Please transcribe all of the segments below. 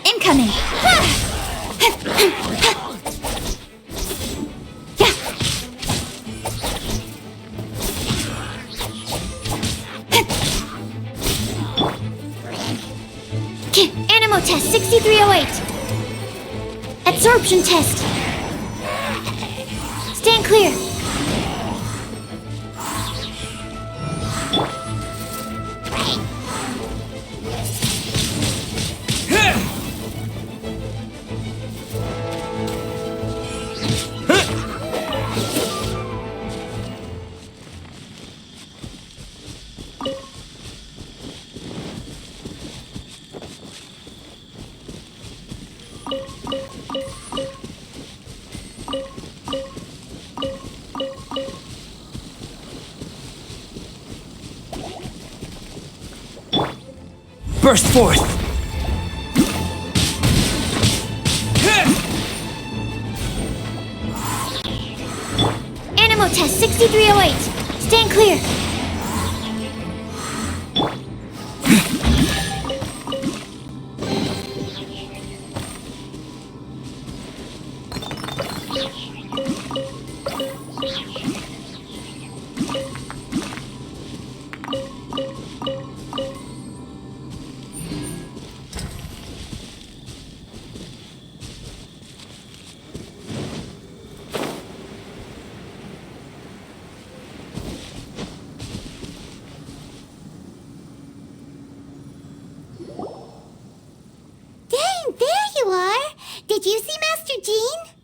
Incoming! Animo test 6308. Absorption test. Stand clear. Burst forth! Animo test 6308. Stand clear. Did you see Master Jean?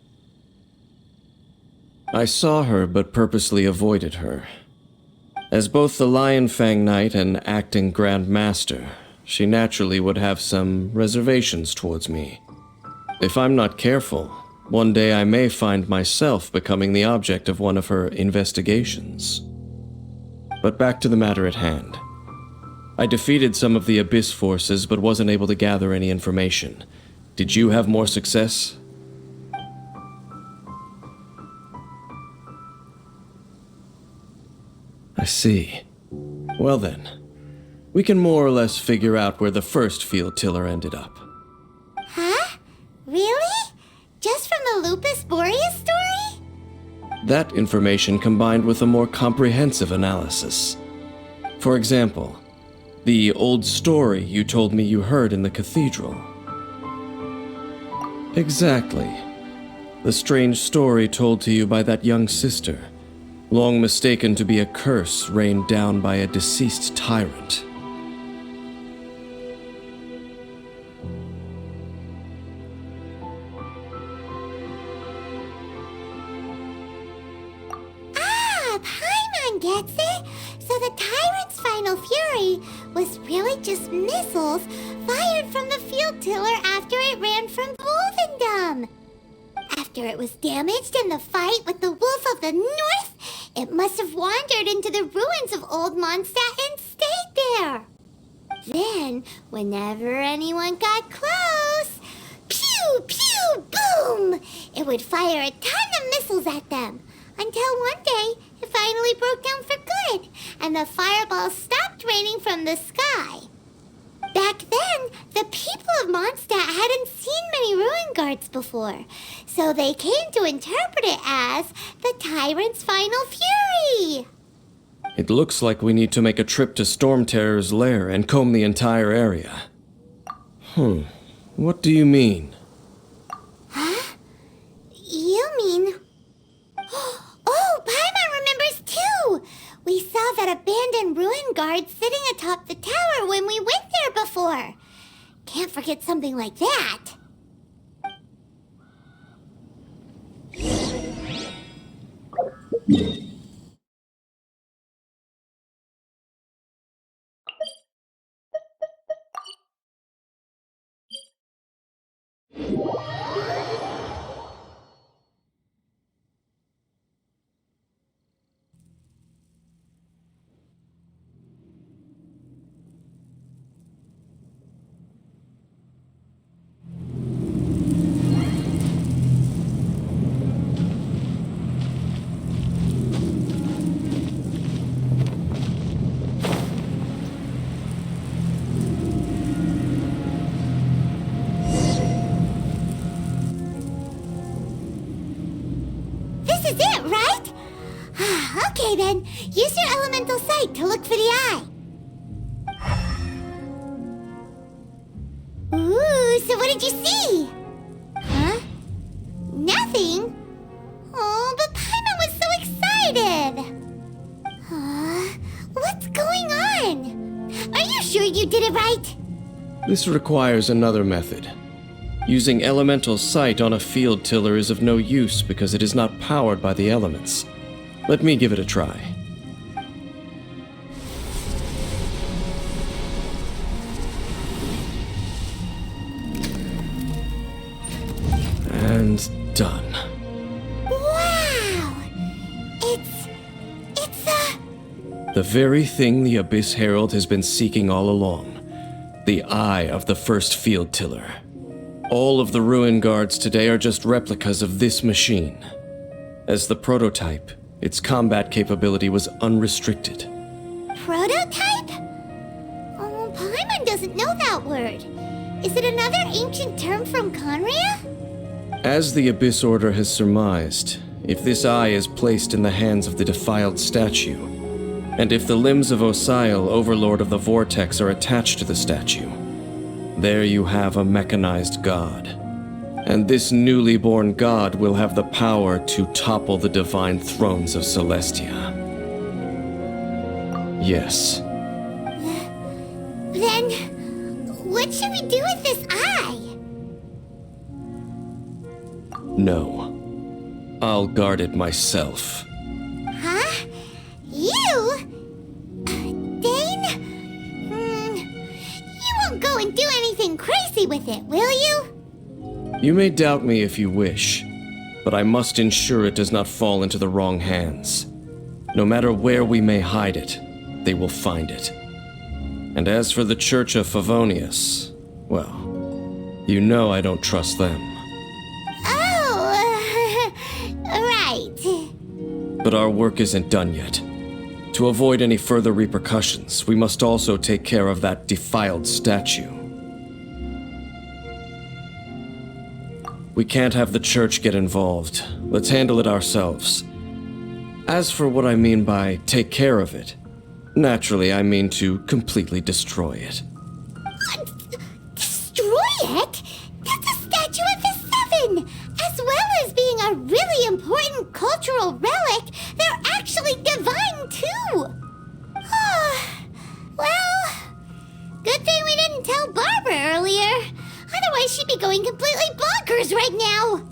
I saw her, but purposely avoided her. As both the Lion Fang Knight and acting Grand Master, she naturally would have some reservations towards me. If I'm not careful, one day I may find myself becoming the object of one of her investigations. But back to the matter at hand. I defeated some of the Abyss forces, but wasn't able to gather any information. Did you have more success? I see. Well then, we can more or less figure out where the first field tiller ended up. Huh? Really? Just from the Lupus Boreas story? That information combined with a more comprehensive analysis. For example, the old story you told me you heard in the cathedral. Exactly. The strange story told to you by that young sister, long mistaken to be a curse rained down by a deceased tyrant. Ah, Paimon gets it! So the tyrant's final fury was really just missiles fired from the field tiller after it ran from Wolvendom. After it was damaged in the fight with the Wolf of the North, it must have wandered into the ruins of Old Mondstadt and stayed there. Then, whenever anyone got close, pew, pew, boom! It would fire a ton of missiles at them, until one day it finally broke down for good, and the fireballs stopped raining from the sky. Back then, the people of Mondstadt hadn't seen many ruin guards before, so they came to interpret it as the Tyrant's final fury. It looks like we need to make a trip to Storm Terror's lair and comb the entire area. What do you mean? Huh? You mean... Oh, Paimon remembers too! We saw that abandoned ruin guard sitting atop the tower when we went there before. Can't forget something like that. This is it, right? Okay then, use your elemental sight to look for the eye. Ooh, so what did you see? Huh? Nothing? Oh, but Paimon was so excited. What's going on? Are you sure you did it right? This requires another method. Using elemental sight on a field tiller is of no use because it is not powered by the elements. Let me give it a try. And done. Wow! It's The very thing the Abyss Herald has been seeking all along. The eye of the first field tiller. All of the ruin guards today are just replicas of this machine. As the prototype, its combat capability was unrestricted. prototype? Oh, Paimon doesn't know that word. Is it another ancient term from Conria? As the Abyss Order has surmised, if this eye is placed in the hands of the defiled statue, and if the limbs of Osial, Overlord of the Vortex, are attached to the statue, there you have a mechanized god. And this newly born god will have the power to topple the divine thrones of Celestia. Yes. Then, what should we do with this eye? No. I'll guard it myself. Huh? You? Dane? You won't go and do anything crazy with it, will you? You may doubt me if you wish, but I must ensure it does not fall into the wrong hands. No matter where we may hide it, they will find it. And as for the Church of Favonius, well, you know I don't trust them. Oh, right. But our work isn't done yet. To avoid any further repercussions, we must also take care of that defiled statue. We can't have the church get involved. Let's handle it ourselves. As for what I mean by take care of it, naturally I mean to completely destroy it. Destroy it? That's a statue of the Seven! As well as being a really important cultural relic, they're actually divine too! Well, good thing we didn't tell Barbara earlier. Otherwise she'd be going completely bonkers right now!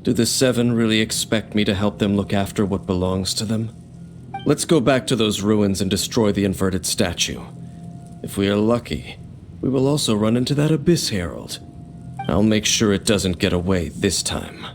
Do the Seven really expect me to help them look after what belongs to them? Let's go back to those ruins and destroy the inverted statue. If we are lucky, we will also run into that Abyss Herald. I'll make sure it doesn't get away this time.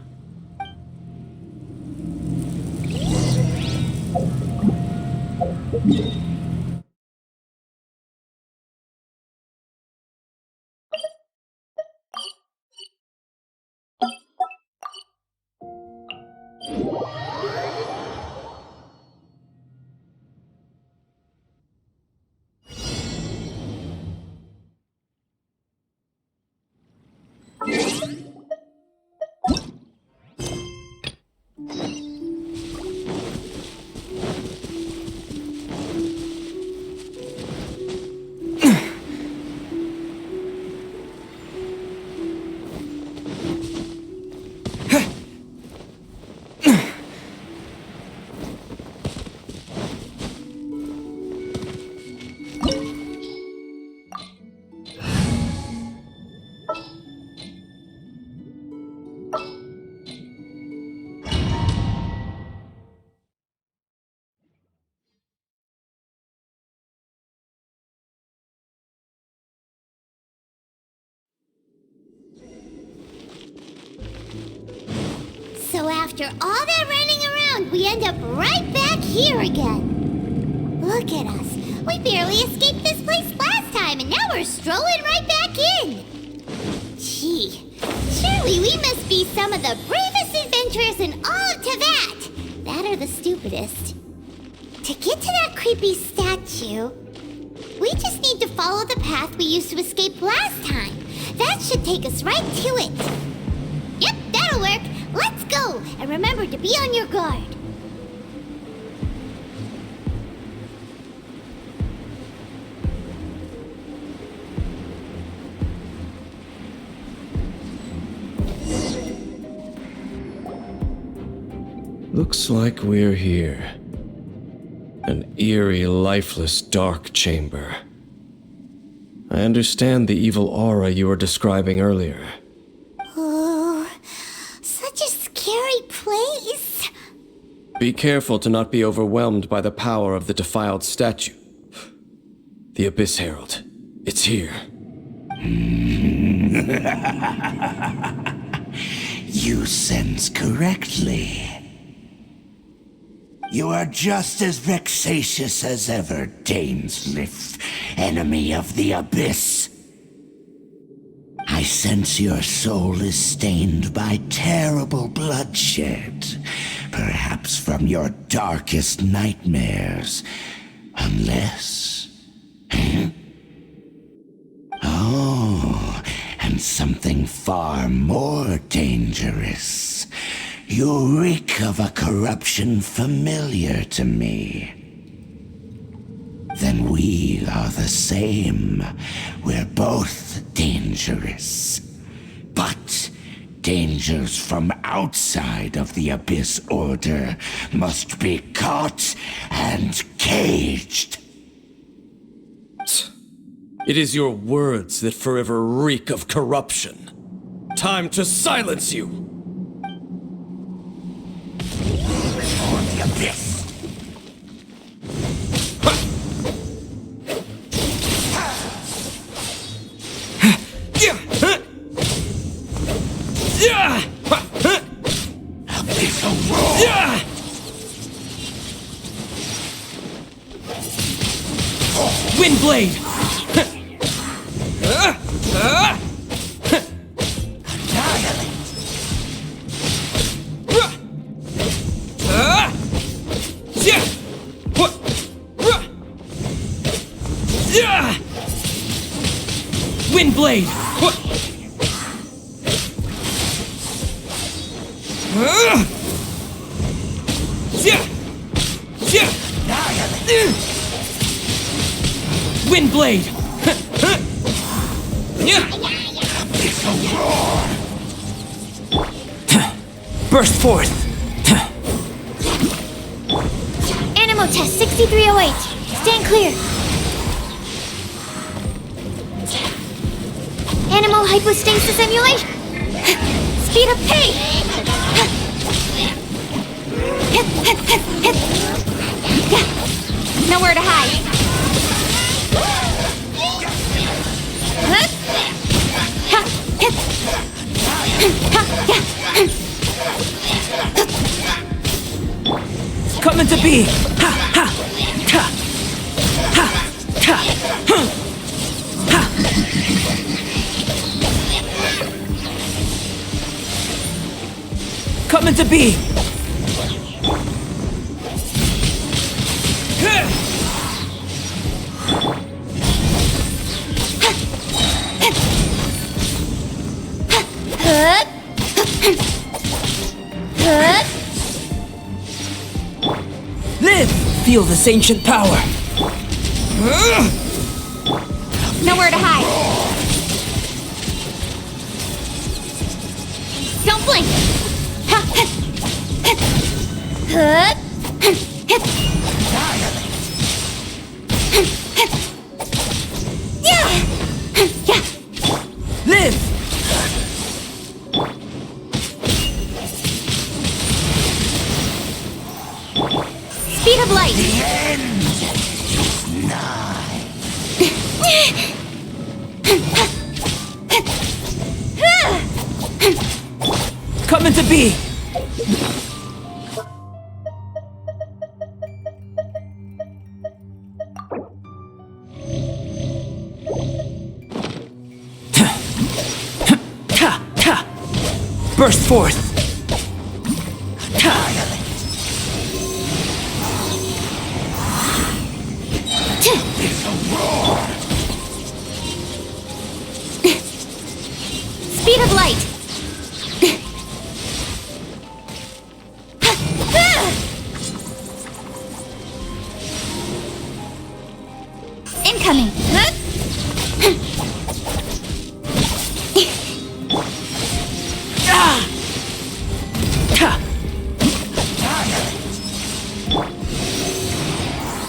after all that running around, we end up right back here again. Look at us. We barely escaped this place last time, and now we're strolling right back in. Gee, surely we must be some of the bravest adventurers in all of Teyvat. That or the stupidest. To get to that creepy statue, we just need to follow the path we used to escape last time. That should take us right to it. Yep, that'll work. Let's go, and remember to be on your guard. Looks like we're here. An eerie, lifeless, dark chamber. I understand the evil aura you were describing earlier. Oh, such a scary place. Be careful to not be overwhelmed by the power of the defiled statue. The Abyss Herald. It's here. You sense correctly. You are just as vexatious as ever, Dainsleif, enemy of the Abyss. I sense your soul is stained by terrible bloodshed, perhaps from your darkest nightmares, unless... Oh, and something far more dangerous. You reek of a corruption familiar to me. Then we are the same. We're both dangerous. But dangers from outside of the Abyss Order must be caught and caged. It is your words that forever reek of corruption. Time to silence you! For the Abyss. Abyssal roar! Windblade! Windblade! Windblade! Abyssal roar! Burst forth! Animal test 6308. Stand clear. Animal hypostasis simulation. Speed of pace. Nowhere to hide. Coming to be. Ha ha ha ha ha ha. Coming to be. Live! Feel this ancient power. Nowhere to hide. Don't blink. Live! Speed of light. The end is nigh. Coming to be. Burst forth! Speed of light! Incoming!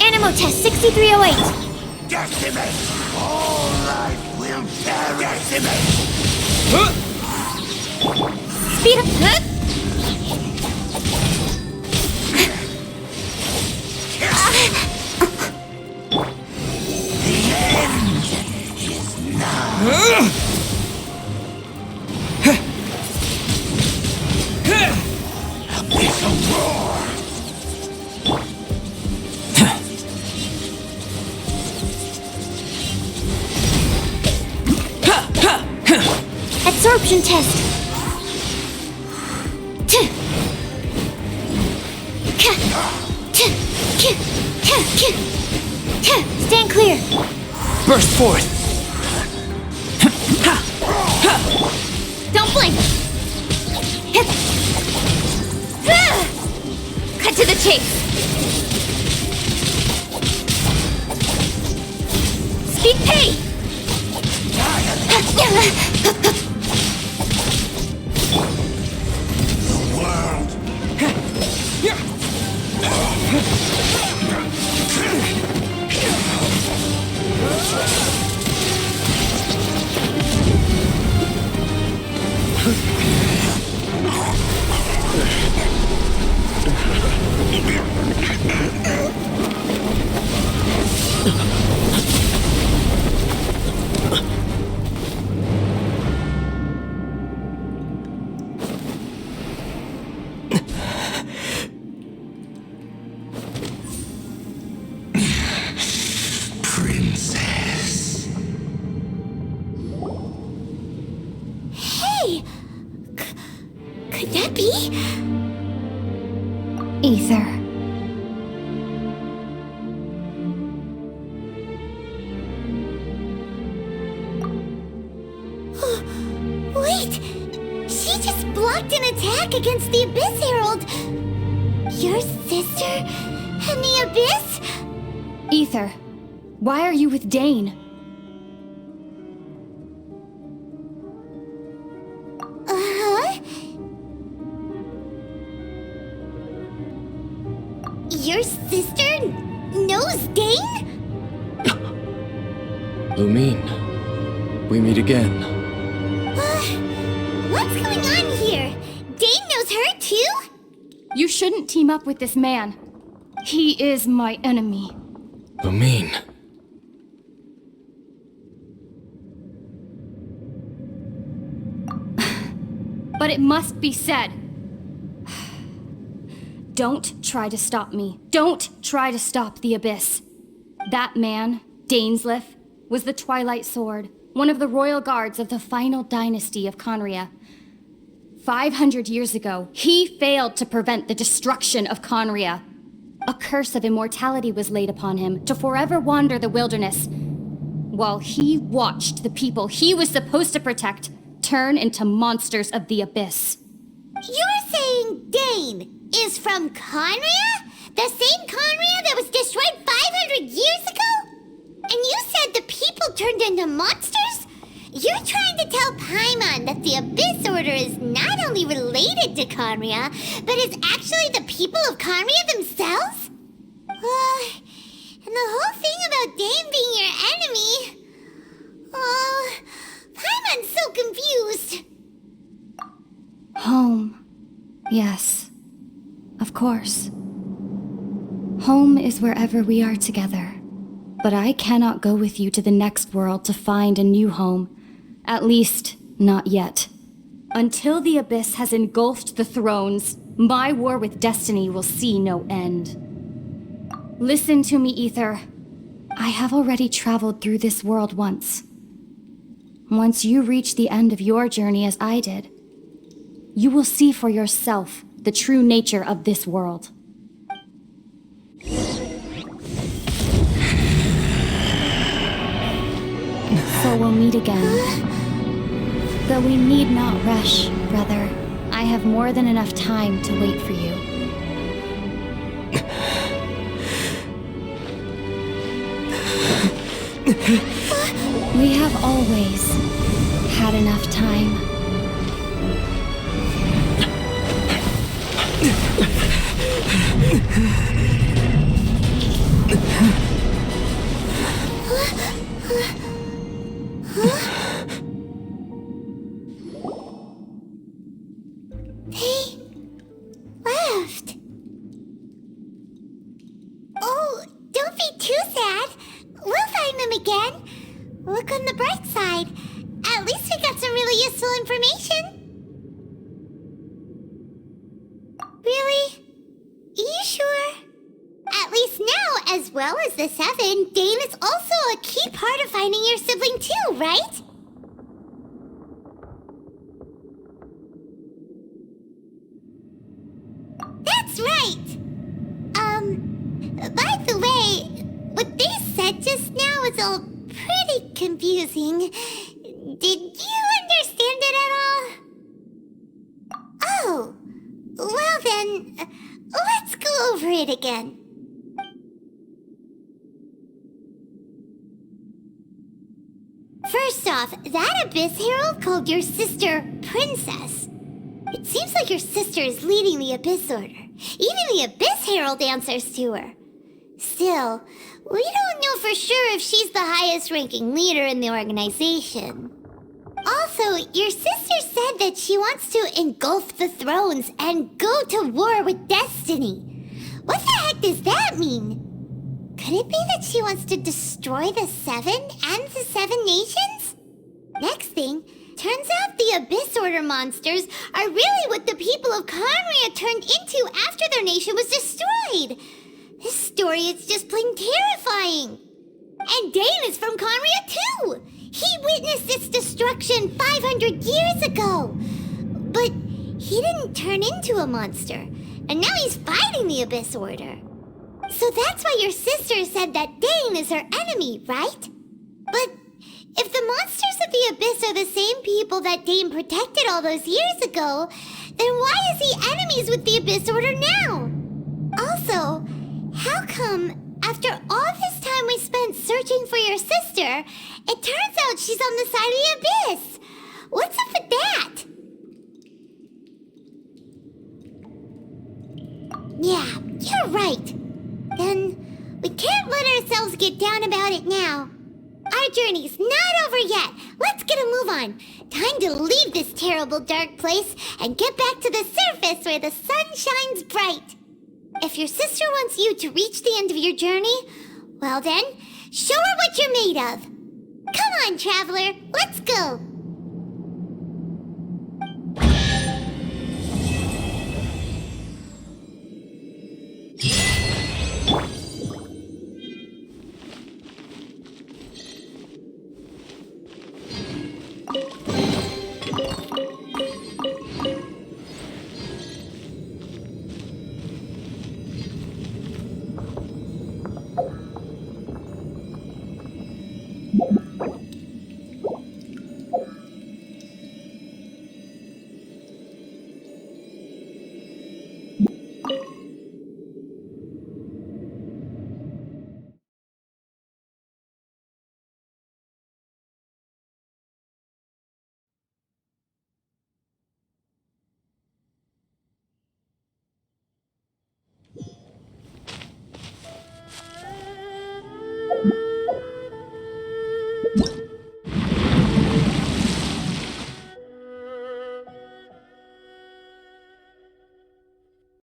Animal test 6308! Decimate! All life will perish! Decimate! Speed of... The end is nigh! Abyssal roar! Absorption test! Stand clear! Burst forth! Don't blink! Cut to the chase! Speed pay! The world Princess. Hey! Could that be? Ether. Wait! She just blocked an attack against the Abyss Herald! Your sister and the Abyss? Ether, why are you with Dane? Uh-huh? Your sister knows Dane? Lumine, we meet again. What's going on here? Dane knows her too? You shouldn't team up with this man. He is my enemy. Lumine. But it must be said. Don't try to stop me. Don't try to stop the Abyss. That man, Dainsleif, was the Twilight Sword, one of the royal guards of the final dynasty of Conria. 500 years ago, he failed to prevent the destruction of Conria. A curse of immortality was laid upon him to forever wander the wilderness, while he watched the people he was supposed to protect turn into monsters of the Abyss. You're saying Dane is from Conria? The same Conria that was destroyed 500 years ago? And you said the people turned into monsters? You're trying to tell Paimon that the Abyss Order is not only related to Conria, but is actually the people of Conria themselves? And the whole thing about Dane being your enemy... Oh, Paimon's so confused. Home. Yes. Of course. Home is wherever we are together. But I cannot go with you to the next world to find a new home. At least, not yet. Until the Abyss has engulfed the thrones, my war with destiny will see no end. Listen to me, Ether. I have already traveled through this world once. Once you reach the end of your journey as I did, you will see for yourself the true nature of this world. So we'll meet again. Though we need not rush, brother. I have more than enough time to wait for you. We have always had enough time. They left. Oh, don't be too sad. We'll find them again. Look on the bright side. At least we got some really useful information. Really? Are you sure? At least now, as well as the Seven, Dane is also a key part of finding your sibling too, right? That's right! By the way, what they said just now is all pretty confusing. Did you understand it at all? Oh, well then, let's go over it again. First off, that Abyss Herald called your sister Princess. It seems like your sister is leading the Abyss Order. Even the Abyss Herald answers to her. Still, we don't know for sure if she's the highest ranking leader in the organization. Also, your sister said that she wants to engulf the thrones and go to war with Destiny. What the heck does that mean? Could it be that she wants to destroy the Seven and the Seven Nations? Next thing, turns out the Abyss Order monsters are really what the people of Conria turned into after their nation was destroyed. This story is just plain terrifying. And Dane is from Conria too. He witnessed its destruction 500 years ago. But he didn't turn into a monster. And now he's fighting the Abyss Order. So that's why your sister said that Dane is her enemy, right? But if the monsters of the Abyss are the same people that Dane protected all those years ago, then why is he enemies with the Abyss Order now? Also, how come, after all this time we spent searching for your sister, it turns out she's on the side of the Abyss? What's up with that? Yeah, you're right. Then we can't let ourselves get down about it now. Our journey's not over yet. Let's get a move on. Time to leave this terrible dark place and get back to the surface where the sun shines bright. If your sister wants you to reach the end of your journey, well then, show her what you're made of. Come on, traveler, let's go.